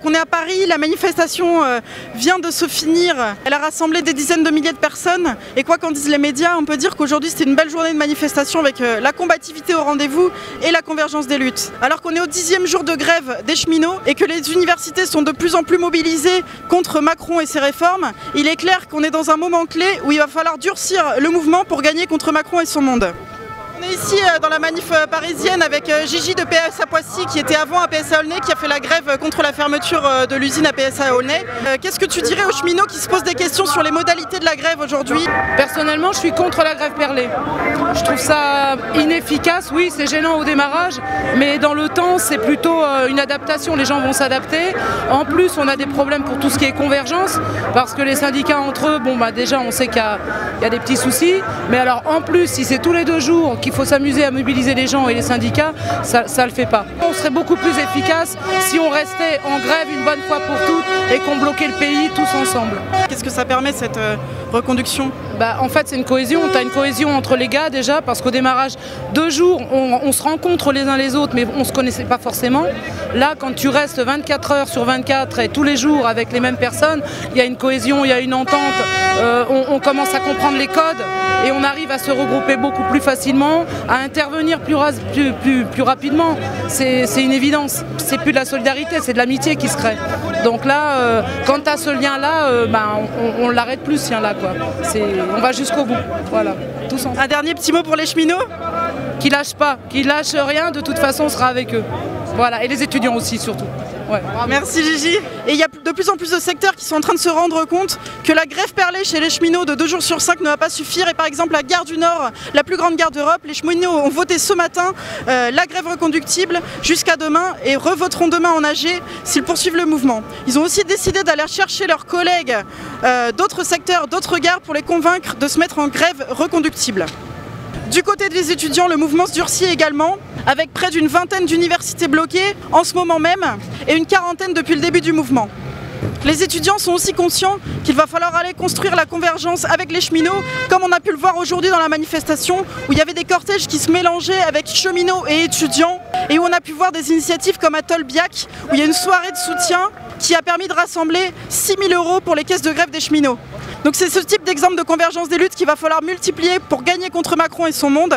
On est à Paris, la manifestation vient de se finir. Elle a rassemblé des dizaines de milliers de personnes. Et quoi qu'en disent les médias, on peut dire qu'aujourd'hui c'était une belle journée de manifestation avec la combativité au rendez-vous et la convergence des luttes. Alors qu'on est au 10e jour de grève des cheminots et que les universités sont de plus en plus mobilisées contre Macron et ses réformes, il est clair qu'on est dans un moment clé où il va falloir durcir le mouvement pour gagner contre Macron et son monde. On est ici dans la manif parisienne avec Gigi de PSA Poissy qui était avant à PSA Aulnay, qui a fait la grève contre la fermeture de l'usine à PSA Aulnay. Qu'est-ce que tu dirais aux cheminots qui se posent des questions sur les modalités de la grève aujourd'hui? Personnellement, je suis contre la grève perlée. Je trouve ça inefficace, oui, c'est gênant au démarrage, mais dans le temps, c'est plutôt une adaptation, les gens vont s'adapter. En plus, on a des problèmes pour tout ce qui est convergence, parce que les syndicats entre eux, bon bah déjà on sait qu'il y a des petits soucis, mais alors en plus, si c'est tous les 2 jours qu'il faut s'amuser à mobiliser les gens et les syndicats, ça le fait pas. On serait beaucoup plus efficace si on restait en grève une bonne fois pour toutes et qu'on bloquait le pays tous ensemble. Qu'est-ce que ça permet cette reconduction? En fait c'est une cohésion, tu as une cohésion entre les gars déjà, parce qu'au démarrage 2 jours on se rencontre les uns les autres mais on se connaissait pas forcément. Là quand tu restes 24 heures sur 24 et tous les jours avec les mêmes personnes, il y a une cohésion, il y a une entente, on commence à comprendre les codes et on arrive à se regrouper beaucoup plus facilement, à intervenir plus rapidement. C'est une évidence, c'est plus de la solidarité, c'est de l'amitié qui se crée. Donc là, quand tu as ce lien-là, on ne l'arrête plus ce lien-là, quoi. On va jusqu'au bout, voilà, tous ensemble. Un dernier petit mot pour les cheminots? Qui lâchent pas, qui lâchent rien, de toute façon on sera avec eux. Voilà, et les étudiants aussi surtout. Ouais. Merci Gigi. Et il y a de plus en plus de secteurs qui sont en train de se rendre compte que la grève perlée chez les cheminots de 2 jours sur 5 ne va pas suffire. Et par exemple la gare du Nord, la plus grande gare d'Europe, les cheminots ont voté ce matin la grève reconductible jusqu'à demain et revoteront demain en AG s'ils poursuivent le mouvement. Ils ont aussi décidé d'aller chercher leurs collègues d'autres secteurs, d'autres gares pour les convaincre de se mettre en grève reconductible. Du côté des étudiants, le mouvement se durcit également, avec près d'une vingtaine d'universités bloquées en ce moment même et une quarantaine depuis le début du mouvement. Les étudiants sont aussi conscients qu'il va falloir aller construire la convergence avec les cheminots, comme on a pu le voir aujourd'hui dans la manifestation, où il y avait des cortèges qui se mélangeaient avec cheminots et étudiants, et où on a pu voir des initiatives comme à Tolbiac, où il y a une soirée de soutien qui a permis de rassembler 6 000 € pour les caisses de grève des cheminots. Donc c'est ce type d'exemple de convergence des luttes qu'il va falloir multiplier pour gagner contre Macron et son monde.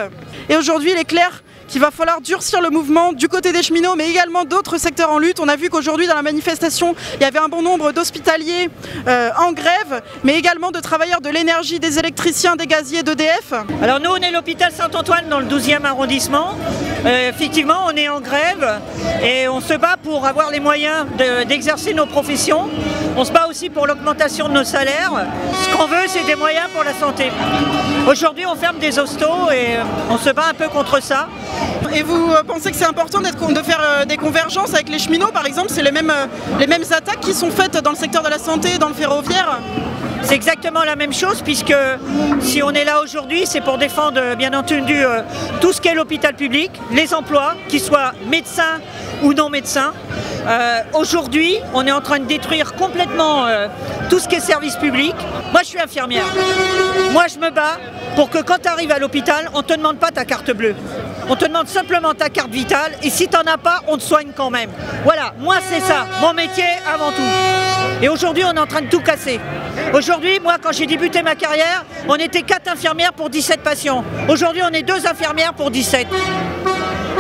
Et aujourd'hui, il est clair qu'il va falloir durcir le mouvement du côté des cheminots, mais également d'autres secteurs en lutte. On a vu qu'aujourd'hui, dans la manifestation, il y avait un bon nombre d'hospitaliers en grève, mais également de travailleurs de l'énergie, des électriciens, des gaziers, d'EDF. Alors nous, on est l'hôpital Saint-Antoine dans le 12e arrondissement. Effectivement, on est en grève et on se bat pour avoir les moyens d'exercer nos professions. On se bat aussi pour l'augmentation de nos salaires. Ce qu'on veut, c'est des moyens pour la santé. Aujourd'hui, on ferme des hostos et on se bat un peu contre ça. Et vous pensez que c'est important de faire des convergences avec les cheminots, par exemple? C'est les mêmes attaques qui sont faites dans le secteur de la santé, dans le ferroviaire? C'est exactement la même chose, puisque si on est là aujourd'hui, c'est pour défendre bien entendu tout ce qu'est l'hôpital public, les emplois, qu'ils soient médecins ou non médecins. Aujourd'hui, on est en train de détruire complètement tout ce qui est service public. Moi, je suis infirmière. Moi, je me bats pour que quand tu arrives à l'hôpital, on ne te demande pas ta carte bleue. On te demande simplement ta carte vitale et si tu n'en as pas, on te soigne quand même. Voilà, moi c'est ça, mon métier avant tout. Et aujourd'hui, on est en train de tout casser. Aujourd'hui, moi quand j'ai débuté ma carrière, on était 4 infirmières pour 17 patients. Aujourd'hui, on est 2 infirmières pour 17.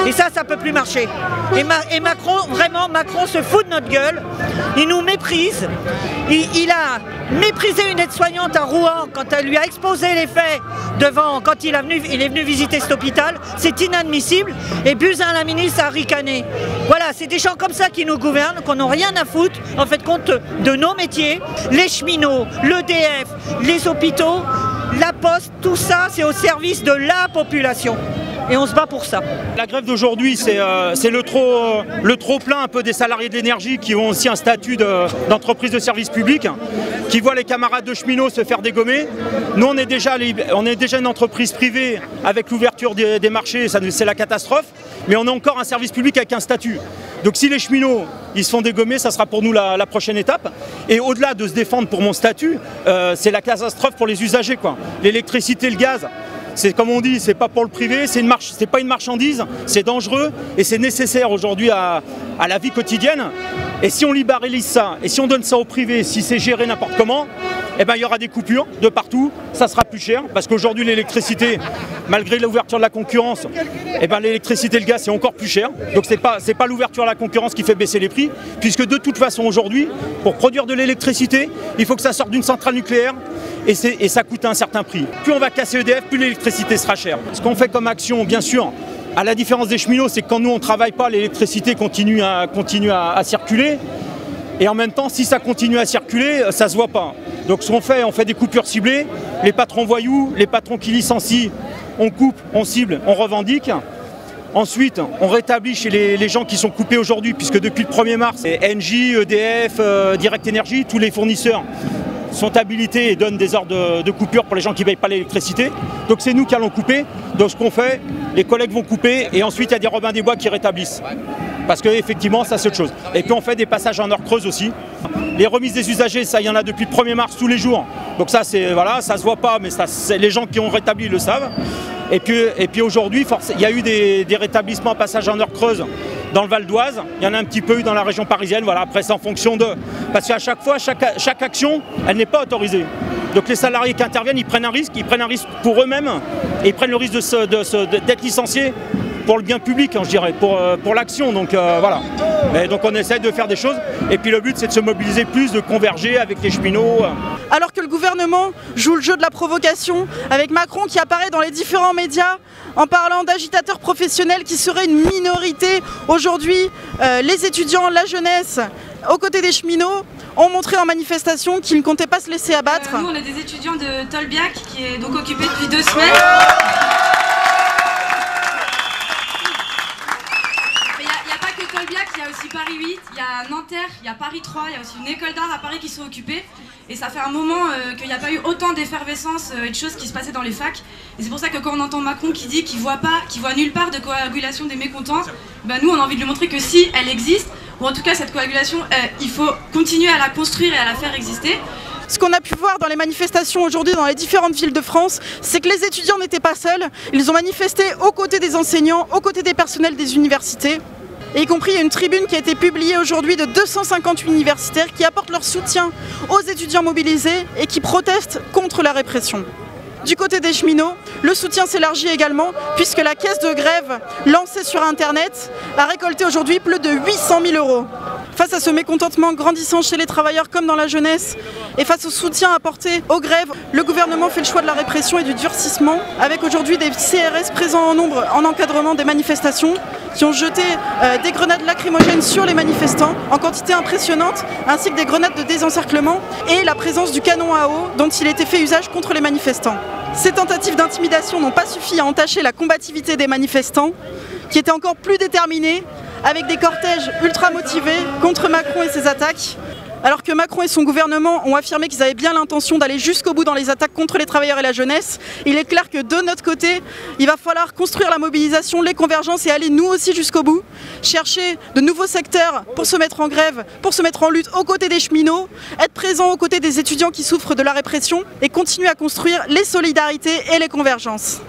Et ça ne peut plus marcher. Et Macron, vraiment, Macron se fout de notre gueule. Il nous méprise. Il a méprisé une aide-soignante à Rouen quand elle lui a exposé les faits quand il est venu visiter cet hôpital. C'est inadmissible. Et Buzyn, la ministre, a ricané. Voilà, c'est des gens comme ça qui nous gouvernent, qu'on n'a rien à foutre, en fait, compte de nos métiers. Les cheminots, l'EDF, les hôpitaux, la poste, tout ça, c'est au service de la population. Et on se bat pour ça. La grève d'aujourd'hui, c'est le trop-plein un peu des salariés de l'énergie qui ont aussi un statut d'entreprise de service public, qui voient les camarades de cheminots se faire dégommer. Nous, on est déjà une entreprise privée avec l'ouverture des marchés, c'est la catastrophe, mais on est encore un service public avec un statut. Donc si les cheminots ils se font dégommer, ça sera pour nous la prochaine étape. Et au-delà de se défendre pour mon statut, c'est la catastrophe pour les usagers, quoi. L'électricité, le gaz. C'est comme on dit, c'est pas pour le privé, c'est pas une marchandise, c'est dangereux et c'est nécessaire aujourd'hui à la vie quotidienne. Et si on libéralise ça, et si on donne ça au privé, si c'est géré n'importe comment, eh ben, il y aura des coupures de partout, ça sera plus cher, parce qu'aujourd'hui l'électricité, malgré l'ouverture de la concurrence, eh ben, l'électricité et le gaz c'est encore plus cher. Donc c'est pas l'ouverture à la concurrence qui fait baisser les prix, puisque de toute façon aujourd'hui, pour produire de l'électricité, il faut que ça sorte d'une centrale nucléaire, et ça coûte un certain prix. Plus on va casser EDF, plus l'électricité sera chère. Ce qu'on fait comme action, bien sûr, à la différence des cheminots, c'est que quand nous on ne travaille pas, l'électricité continue à circuler. Et en même temps, si ça continue à circuler, ça ne se voit pas. Donc ce qu'on fait, on fait des coupures ciblées. Les patrons voyous, les patrons qui licencient, on coupe, on cible, on revendique. Ensuite, on rétablit chez les gens qui sont coupés aujourd'hui, puisque depuis le 1er mars, Engie, EDF, Direct Énergie, tous les fournisseurs sont habilités et donnent des ordres de coupure pour les gens qui ne payent pas l'électricité. Donc c'est nous qui allons couper. Donc ce qu'on fait, les collègues vont couper et ensuite il y a des Robins des Bois qui rétablissent. Parce qu'effectivement, ça c'est autre chose. Et puis on fait des passages en heure creuse aussi. Les remises des usagers, ça il y en a depuis le 1er mars tous les jours. Donc ça c'est voilà, ça se voit pas, mais ça, les gens qui ont rétabli le savent. Et puis aujourd'hui, il y a eu des rétablissements à passage en heure creuse dans le Val d'Oise. Il y en a un petit peu eu dans la région parisienne. Voilà, après c'est en fonction de... Parce qu'à chaque fois, chaque action, elle n'est pas autorisée. Donc les salariés qui interviennent, ils prennent un risque pour eux-mêmes et ils prennent le risque d'être licenciés pour le bien public, hein, je dirais, pour l'action. Donc voilà. Et donc on essaie de faire des choses. Et puis le but, c'est de se mobiliser plus, de converger avec les cheminots. Alors que le gouvernement joue le jeu de la provocation, avec Macron qui apparaît dans les différents médias en parlant d'agitateurs professionnels qui seraient une minorité. Aujourd'hui, les étudiants, la jeunesse, aux côtés des cheminots, ont montré en manifestation qu'ils ne comptaient pas se laisser abattre. Nous, on est des étudiants de Tolbiac, qui est donc occupé depuis 2 semaines. Il y a aussi Paris 8, il y a Nanterre, il y a Paris 3, il y a aussi une école d'art à Paris qui sont occupées. Et ça fait un moment qu'il n'y a pas eu autant d'effervescence et de choses qui se passaient dans les facs. Et c'est pour ça que quand on entend Macron qui dit qu'il voit nulle part de coagulation des mécontents, ben nous on a envie de lui montrer que si elle existe, ou en tout cas cette coagulation, il faut continuer à la construire et à la faire exister. Ce qu'on a pu voir dans les manifestations aujourd'hui dans les différentes villes de France, c'est que les étudiants n'étaient pas seuls. Ils ont manifesté aux côtés des enseignants, aux côtés des personnels des universités. Et y compris, il y a une tribune qui a été publiée aujourd'hui de 250 universitaires qui apportent leur soutien aux étudiants mobilisés et qui protestent contre la répression. Du côté des cheminots, le soutien s'élargit également puisque la caisse de grève lancée sur Internet a récolté aujourd'hui plus de 800 000 €. Face à ce mécontentement grandissant chez les travailleurs comme dans la jeunesse et face au soutien apporté aux grèves, le gouvernement fait le choix de la répression et du durcissement avec aujourd'hui des CRS présents en nombre en encadrement des manifestations qui ont jeté des grenades lacrymogènes sur les manifestants en quantité impressionnante ainsi que des grenades de désencerclement et la présence du canon à eau dont il était fait usage contre les manifestants. Ces tentatives d'intimidation n'ont pas suffi à entacher la combativité des manifestants qui étaient encore plus déterminés avec des cortèges ultra motivés contre Macron et ses attaques. Alors que Macron et son gouvernement ont affirmé qu'ils avaient bien l'intention d'aller jusqu'au bout dans les attaques contre les travailleurs et la jeunesse, il est clair que de notre côté, il va falloir construire la mobilisation, les convergences et aller nous aussi jusqu'au bout, chercher de nouveaux secteurs pour se mettre en grève, pour se mettre en lutte aux côtés des cheminots, être présent aux côtés des étudiants qui souffrent de la répression et continuer à construire les solidarités et les convergences.